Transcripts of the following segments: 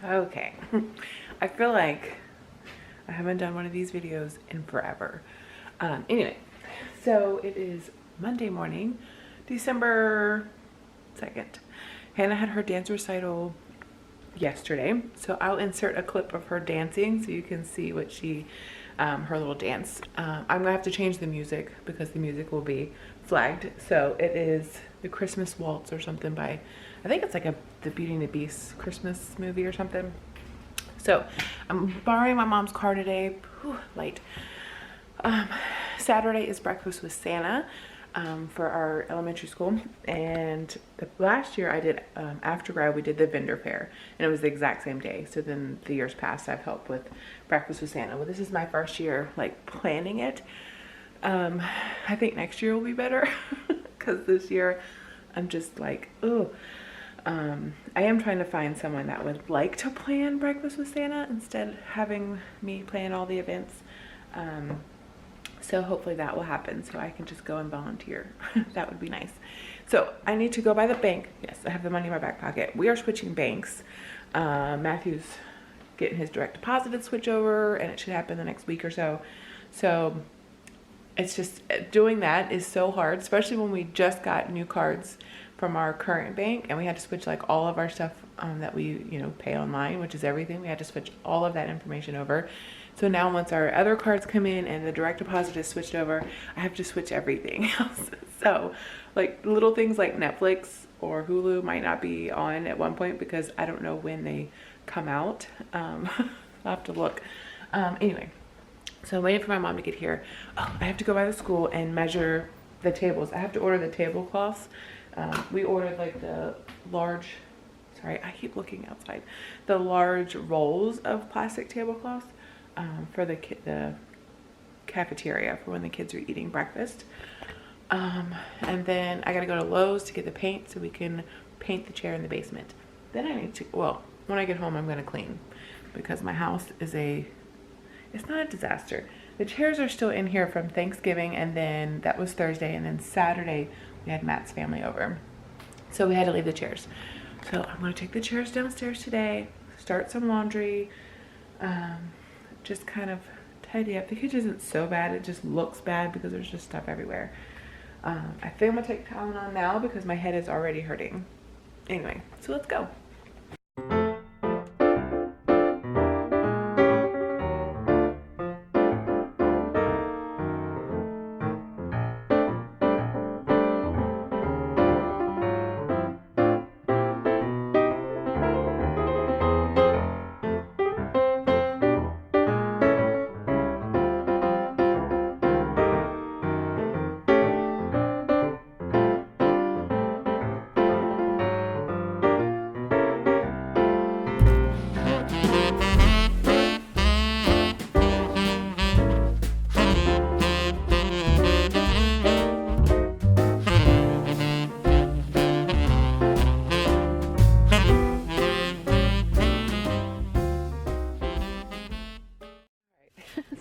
Okay, I feel like I haven't done one of these videos in forever. Anyway, so it is Monday morning, December 2nd. Hannah had her dance recital yesterday, so I'll insert a clip of her dancing so you can see what she, her little dance. I'm gonna have to change the music because the music will be flagged. So it is the Christmas Waltz or something by, I think it's like the Beauty and the Beast Christmas movie or something. So I'm borrowing my mom's car today. Whew, late. Saturday is breakfast with Santa for our elementary school, and last year I did after grad we did the vendor fair, and it was the exact same day. So then the years past I've helped with breakfast with Santa. Well, this is my first year like planning it. I think next year will be better because this year I'm just like, oh. I am trying to find someone that would like to plan breakfast with Santa instead of having me plan all the events. So hopefully that will happen so I can just go and volunteer. That would be nice. So I need to go by the bank. Yes, I have the money in my back pocket. We are switching banks. Matthew's getting his direct deposited switch over, and it should happen the next week or so. So it's just, doing that is so hard, especially when we just got new cards from our current bank and we had to switch like all of our stuff that we pay online, which is everything. We had to switch all of that information over. So now once our other cards come in and the direct deposit is switched over, I have to switch everything else. So like little things like Netflix or Hulu might not be on at one point because I don't know when they come out. I'll have to look. Anyway, so I'm waiting for my mom to get here. Oh, I have to go by the school and measure the tables. I have to order the tablecloths. We ordered like the large, sorry, I keep looking outside, the large rolls of plastic tablecloths for the cafeteria for when the kids are eating breakfast. And then I gotta go to Lowe's to get the paint so we can paint the chair in the basement. Then I need to, well, when I get home I'm gonna clean because my house is it's not a disaster. The chairs are still in here from Thanksgiving, and then that was Thursday, and then Saturday we had Matt's family over. So we had to leave the chairs. So I'm gonna take the chairs downstairs today, start some laundry, just kind of tidy up. The kitchen isn't so bad, it just looks bad because there's just stuff everywhere. I think I'm gonna take Tylenol now because my head is already hurting. Anyway, so let's go.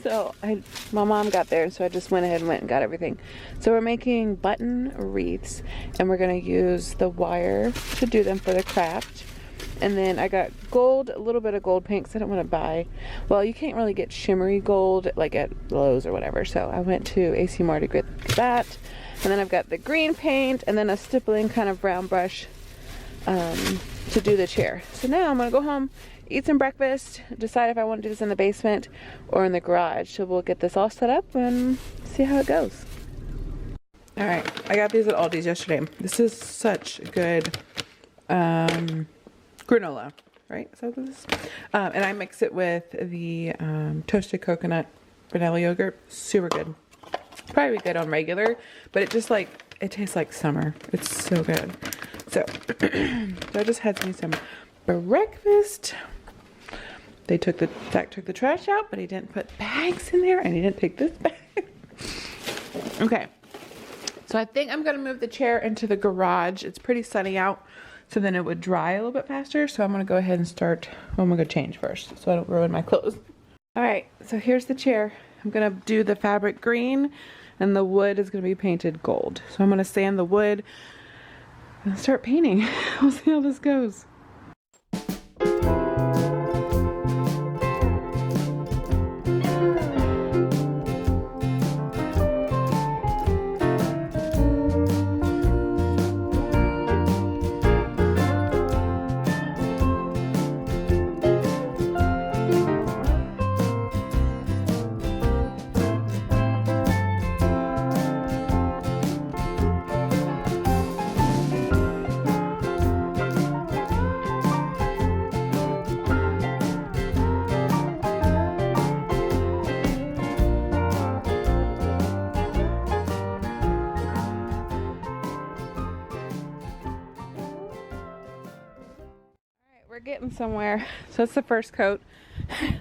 So my mom got there, so I just went ahead and went and got everything. So we're making button wreaths, and we're gonna use the wire to do them for the craft. And then I got gold, a little bit of gold paint because I don't want to buy, well, you can't really get shimmery gold like at Lowe's or whatever. So I went to AC Moore to get that. And then I've got the green paint and then a stippling kind of brown brush to do the chair. So now I'm gonna go home, eat some breakfast, decide if I want to do this in the basement or in the garage. So we'll get this all set up and see how it goes. All right, I got these at Aldi's yesterday. This is such good granola, right? So this is, and I mix it with the toasted coconut vanilla yogurt. Super good. Probably good on regular, but it just like, it tastes like summer. It's so good. So, so I just had me some breakfast. They took Zach took the trash out, but he didn't put bags in there, and he didn't take this bag. Okay, so I think I'm gonna move the chair into the garage. It's pretty sunny out, so then it would dry a little bit faster. So I'm gonna go ahead and start. Well, I'm gonna go change first, so I don't ruin my clothes. All right, so here's the chair. I'm gonna do the fabric green, and the wood is gonna be painted gold. So I'm gonna sand the wood and start painting. We'll see how this goes. getting somewhere. So that's the first coat.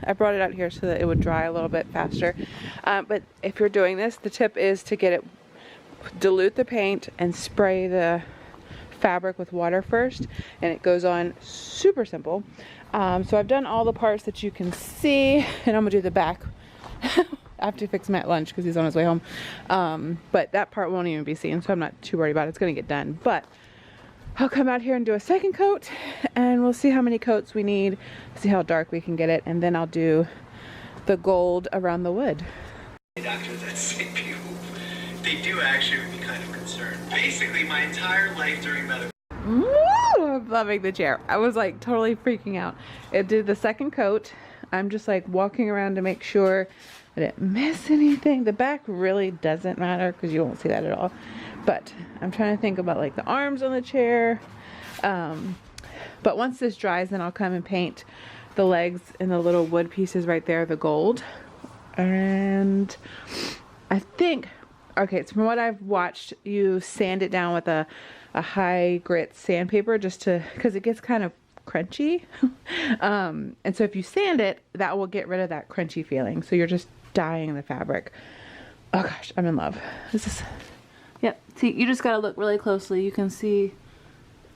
I brought it out here so that it would dry a little bit faster. But if you're doing this, the tip is to get it, dilute the paint and spray the fabric with water first, and it goes on super simple. So I've done all the parts that you can see, and I'm gonna do the back. I have to fix Matt lunch because he's on his way home. But that part won't even be seen, so I'm not too worried about it. It's gonna get done. But I'll come out here and do a second coat, and we'll see how many coats we need, see how dark we can get it, and then I'll do the gold around the wood. Doctors that sick people, they do actually be kind of concerned. Basically, my entire life during medical. Woo! I'm loving the chair. I was like totally freaking out. It did the second coat. I'm just like walking around to make sure I didn't miss anything. The back really doesn't matter because you won't see that at all. But I'm trying to think about like the arms on the chair. But once this dries, then I'll come and paint the legs and the little wood pieces right there, the gold. And I think, okay, so from what I've watched, you sand it down with a high grit sandpaper just to, because it gets kind of crunchy. And so if you sand it, that will get rid of that crunchy feeling. So you're just dyeing the fabric. Oh gosh, I'm in love. This is, yep. See, you just gotta look really closely. You can see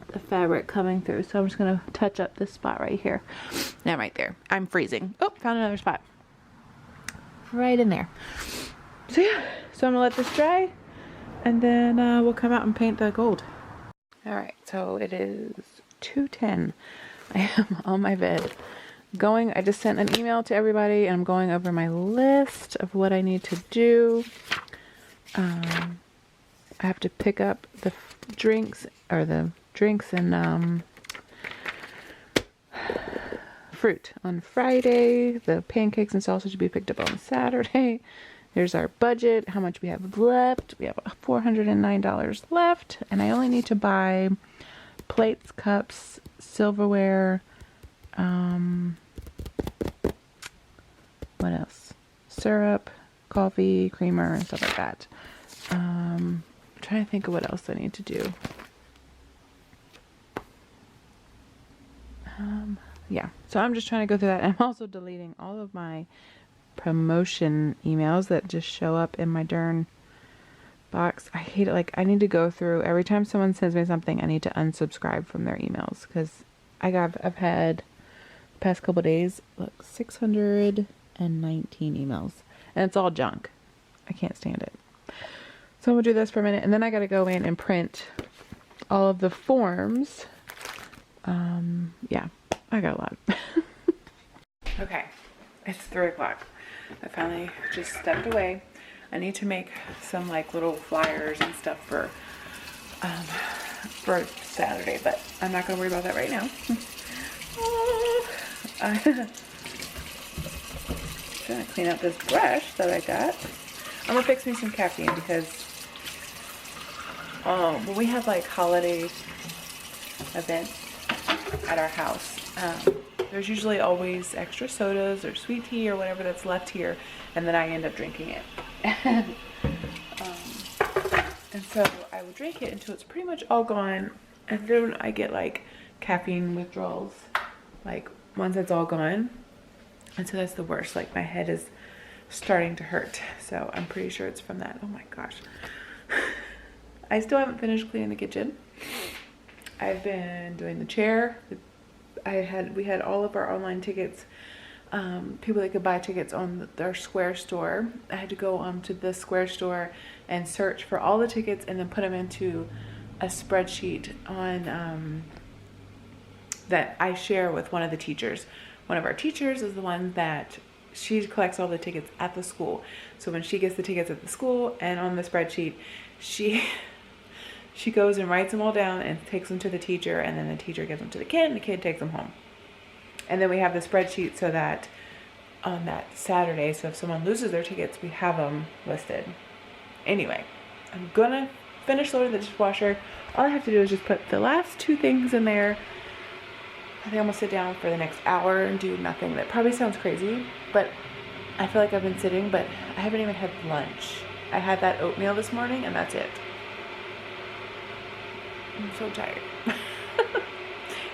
the fabric coming through. So I'm just gonna touch up this spot right here. Now right there. I'm freezing. Oh, found another spot. Right in there. So yeah, so I'm gonna let this dry, and then we'll come out and paint the gold. All right, so it is 2:10. I am on my bed. I just sent an email to everybody, and I'm going over my list of what I need to do. I have to pick up the drinks and fruit on Friday. The pancakes and sausage will be picked up on Saturday. Here's our budget, how much we have left. We have $409 left, and I only need to buy plates, cups, silverware, what else? Syrup, coffee, creamer, and stuff like that. I'm trying to think of what else I need to do. Yeah, so I'm just trying to go through that. I'm also deleting all of my promotion emails that just show up in my darn box. I hate it. Like, I need to go through every time someone sends me something, I need to unsubscribe from their emails, because I've had the past couple days, look, 619 emails, and it's all junk. I can't stand it. So I'm gonna do this for a minute, and then I gotta go in and print all of the forms. Yeah, I got a lot. Okay, it's 3 o'clock. I finally just stepped away. I need to make some like little flyers and stuff for Saturday, but I'm not gonna worry about that right now. I'm gonna clean out this brush that I got. I'm gonna fix me some caffeine because when we have like holiday events at our house, there's usually always extra sodas or sweet tea or whatever that's left here, and then I end up drinking it. And so I will drink it until it's pretty much all gone, and then I get like caffeine withdrawals, like once it's all gone. And so that's the worst. Like, my head is starting to hurt, so I'm pretty sure it's from that. Oh my gosh. I still haven't finished cleaning the kitchen. I've been doing the chair. We had all of our online tickets, people that could buy tickets on their Square store. I had to go to the Square store and search for all the tickets and then put them into a spreadsheet on that I share with one of the teachers. One of our teachers is the one that she collects all the tickets at the school. So when she gets the tickets at the school and on the spreadsheet, she goes and writes them all down and takes them to the teacher, and then the teacher gives them to the kid, and the kid takes them home. And then we have the spreadsheet so that on that Saturday, so if someone loses their tickets, we have them listed. Anyway, I'm gonna finish loading the dishwasher. All I have to do is just put the last 2 things in there. I think I'm gonna sit down for the next hour and do nothing. That probably sounds crazy, but I feel like I've been sitting, but I haven't even had lunch. I had that oatmeal this morning, and that's it. I'm so tired.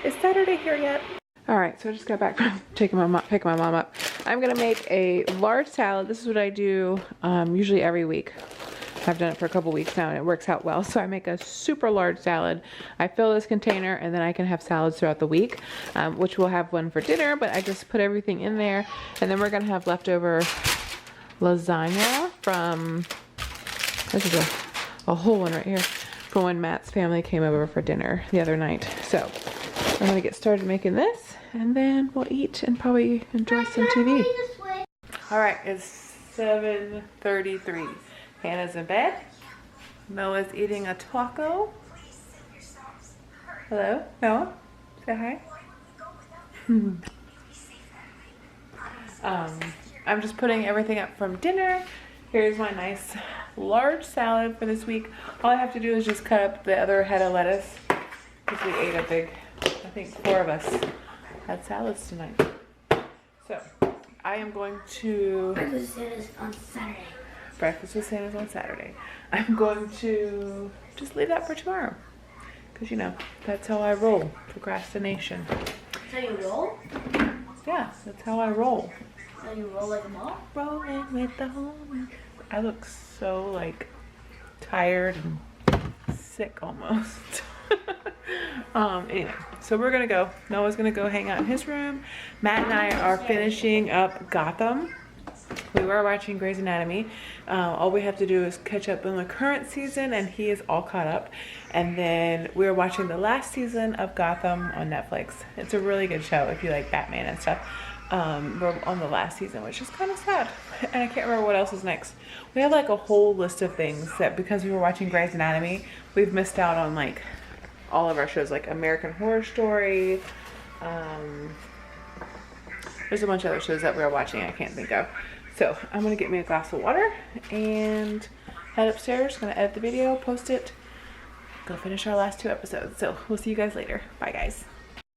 Is Saturday here yet? All right, so I just got back from picking my mom up. I'm gonna make a large salad. This is what I do usually every week. I've done it for a couple weeks now and it works out well. So I make a super large salad. I fill this container and then I can have salads throughout the week, which we'll have one for dinner, but I just put everything in there. And then we're gonna have leftover lasagna from, this is a whole one right here, from when Matt's family came over for dinner the other night. So I'm gonna get started making this and then we'll eat and probably enjoy some TV. All right, it's 7:33. Hannah's in bed. Noah's eating a taco. Hello, Noah. Say hi. I'm just putting everything up from dinner. Here's my nice large salad for this week. All I have to do is just cut up the other head of lettuce because we ate a big, I think 4 of us had salads tonight. So I am going to... Breakfast with Santa's on Saturday. I'm going to just leave that for tomorrow. Because, you know, that's how I roll. Procrastination. So you roll? Yeah, that's how I roll. So you roll like a ball? Rolling with the homies. I look so, like, tired and sick almost. Anyway, so we're gonna go. Noah's gonna go hang out in his room. Matt and I are finishing up Gotham. We were watching Grey's Anatomy. All we have to do is catch up on the current season and he is all caught up. And then we're watching the last season of Gotham on Netflix. It's a really good show if you like Batman and stuff. We're on the last season, which is kind of sad. And I can't remember what else is next. We have like a whole list of things that because we were watching Grey's Anatomy, we've missed out on like all of our shows, like American Horror Story. There's a bunch of other shows that we were watching I can't think of. So I'm gonna get me a glass of water and head upstairs. Gonna edit the video, post it, go finish our last 2 episodes. So we'll see you guys later. Bye guys.